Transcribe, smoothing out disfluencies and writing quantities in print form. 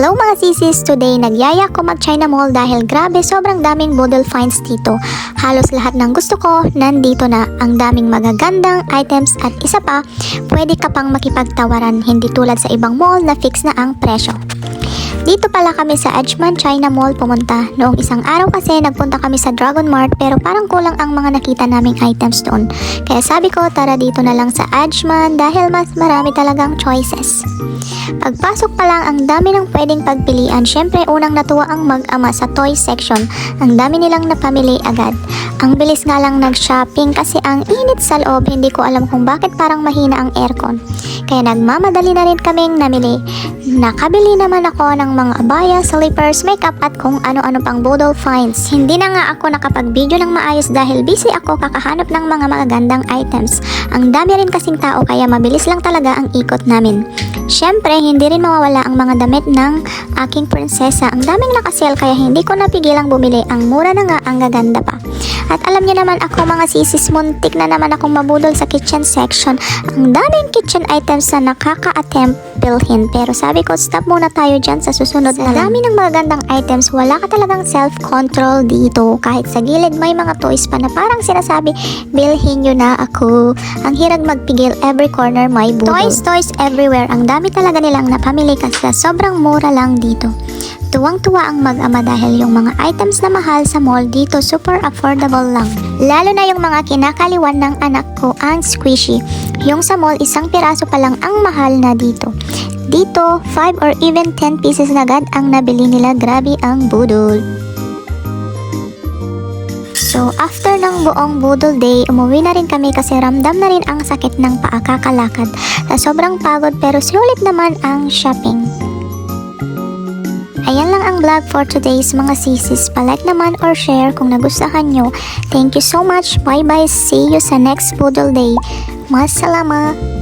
Hello mga sisis! Today nagyaya ko mag China Mall dahil grabe sobrang daming budol finds dito. Halos lahat ng gusto ko nandito na. Ang daming magagandang items at isa pa, pwede ka pang makipagtawaran, hindi tulad sa ibang mall na fix na ang presyo. Dito pala kami sa Edgeman China Mall pumunta. Noong isang araw kasi nagpunta kami sa Dragon Mart pero parang kulang ang mga nakita naming items doon. Kaya sabi ko tara dito na lang sa Edgeman dahil mas marami talagang choices. Pagpasok pa lang ang dami ng pwedeng pagpilian. Syempre unang natuwa ang mag-ama sa toy section. Ang dami nilang napamili agad. Ang bilis nga lang nag-shopping kasi ang init sa loob. Hindi ko alam kung bakit parang mahina ang aircon. Kaya nagmamadali na rin kaming namili. Nakabili naman ako ng mga abaya, slippers, makeup at kung ano-ano pang budol finds. Hindi na nga ako nakapag-video ng maayos dahil busy ako kakahanap ng mga magagandang items. Ang dami rin kasing tao kaya mabilis lang talaga ang ikot namin. Syempre, hindi rin mawawala ang mga damit ng aking prinsesa. Ang daming nakasale kaya hindi ko napigilang bumili. Ang mura na nga, ang gaganda pa. At alam niyo naman ako mga sisis, muntik na naman akong mabudol sa kitchen section. Ang daming kitchen items na nakaka-attempt bilhin. Pero sabi ko, stop muna tayo dyan sa susunod na lang. Dami ng magagandang items, wala ka talagang self-control dito. Kahit sa gilid may mga toys pa na parang sinasabi, bilhin nyo na ako. Ang hirag magpigil, every corner may budol. Toys everywhere. Ang dami talaga nilang napamili kasi sobrang mura lang dito. Tuwang-tuwa ang mag-ama dahil yung mga items na mahal sa mall dito super affordable lang. Lalo na yung mga kinakaliwan ng anak ko ang squishy. Yung sa mall isang piraso pa lang ang mahal na dito. Dito 5 or even 10 pieces na agad ang nabili nila. Grabe ang budol. So after ng buong budol day, umuwi na rin kami kasi ramdam na rin ang sakit ng paa kakalakad. Sa sobrang pagod pero sulit naman ang shopping. Ayan lang ang vlog for today's mga sisis. Palike naman or share kung nagustuhan nyo. Thank you so much. Bye bye. See you sa next budol day. Mas salamat.